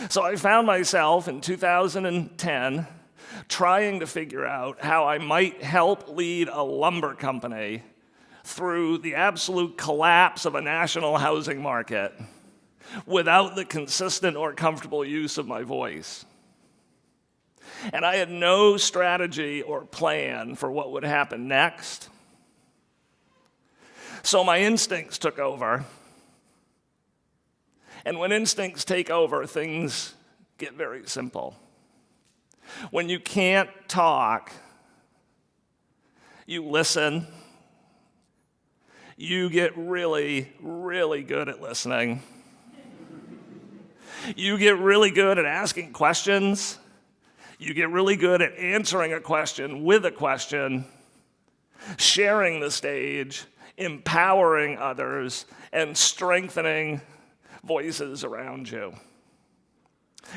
So I found myself in 2010 trying to figure out how I might help lead a lumber company through the absolute collapse of a national housing market without the consistent or comfortable use of my voice. And I had no strategy or plan for what would happen next. So my instincts took over. And when instincts take over, things get very simple. When you can't talk, you listen. You get really, really good at listening. You get really good at asking questions. You get really good at answering a question with a question, sharing the stage, empowering others, and strengthening voices around you.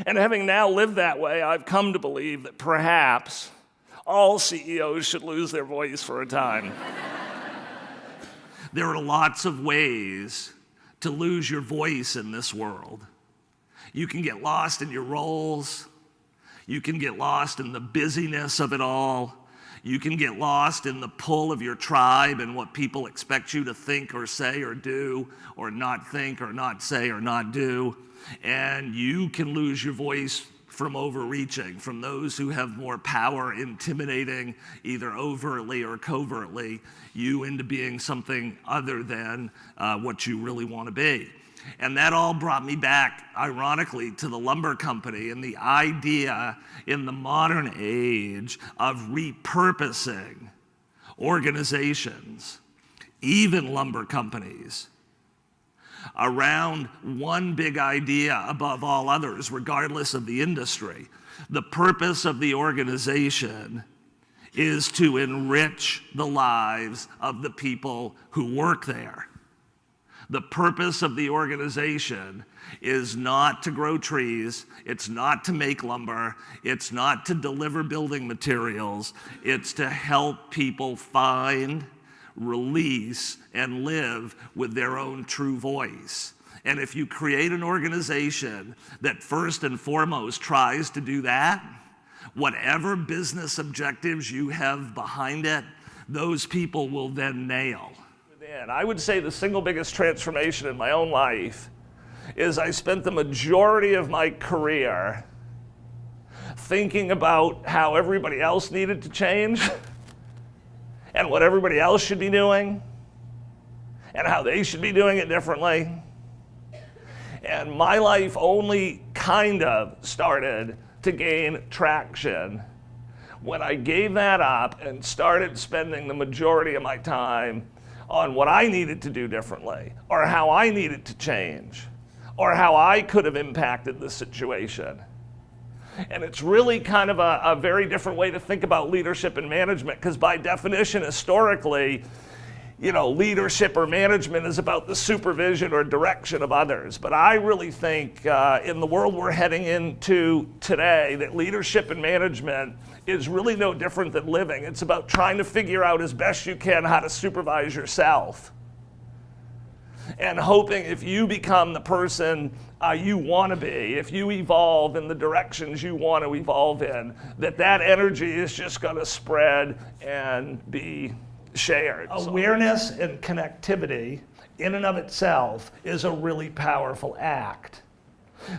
And having now lived that way, I've come to believe that perhaps all CEOs should lose their voice for a time. There are lots of ways to lose your voice in this world. You can get lost in your roles. You can get lost in the busyness of it all. You can get lost in the pull of your tribe and what people expect you to think or say or do, or not think or not say or not do. And you can lose your voice from overreaching, from those who have more power, intimidating either overtly or covertly you into being something other than what you really want to be. And that all brought me back, ironically, to the lumber company and the idea in the modern age of repurposing organizations, even lumber companies, around one big idea above all others, regardless of the industry. The purpose of the organization is to enrich the lives of the people who work there. The purpose of the organization is not to grow trees, it's not to make lumber, it's not to deliver building materials, it's to help people find, release, and live with their own true voice. And if you create an organization that first and foremost tries to do that, whatever business objectives you have behind it, those people will then nail. And I would say the single biggest transformation in my own life is I spent the majority of my career thinking about how everybody else needed to change and what everybody else should be doing and how they should be doing it differently. And my life only kind of started to gain traction when I gave that up and started spending the majority of my time on what I needed to do differently, or how I needed to change, or how I could have impacted the situation. And it's really kind of a very different way to think about leadership and management, because by definition, historically, leadership or management is about the supervision or direction of others. But I really think in the world we're heading into today, that leadership and management is really no different than living. It's about trying to figure out as best you can how to supervise yourself. And hoping if you become the person you want to be, if you evolve in the directions you want to evolve in, that energy is just going to spread and be shared. Awareness and connectivity in and of itself is a really powerful act.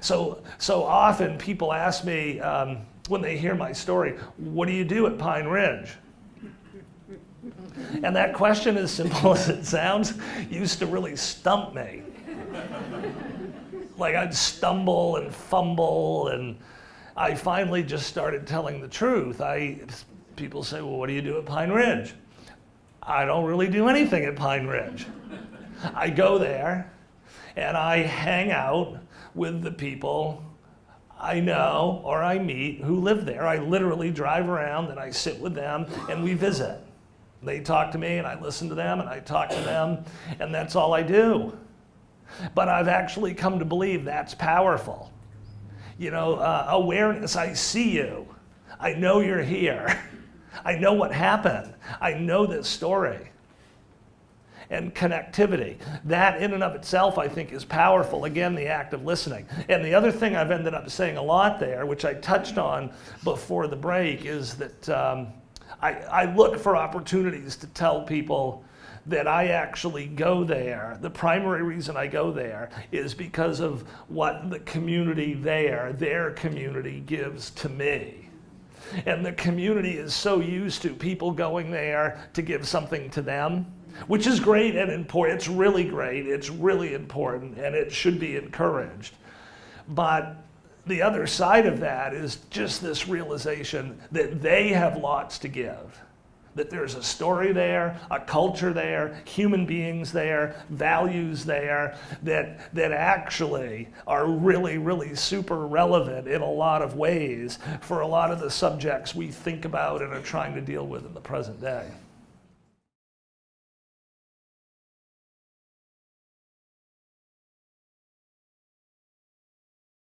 So often people ask me when they hear my story, what do you do at Pine Ridge? And that question, as simple as it sounds, used to really stump me. Like I'd stumble and fumble, and I finally just started telling the truth. People say, well, what do you do at Pine Ridge? I don't really do anything at Pine Ridge. I go there and I hang out with the people I know or I meet who live there. I literally drive around and I sit with them and we visit. They talk to me and I listen to them and I talk to them, and that's all I do. But I've actually come to believe that's powerful. Awareness, I see you. I know you're here. I know what happened. I know this story. and connectivity. That in and of itself, I think, is powerful. Again, the act of listening. And the other thing I've ended up saying a lot there, which I touched on before the break, is that I look for opportunities to tell people that I actually go there. The primary reason I go there is because of what the community there, their community, gives to me. And the community is so used to people going there to give something to them, which is great and important. It's really great, it's really important, and it should be encouraged. But the other side of that is just this realization that they have lots to give. That there's a story there, a culture there, human beings there, values there, that actually are really, really super relevant in a lot of ways for a lot of the subjects we think about and are trying to deal with in the present day.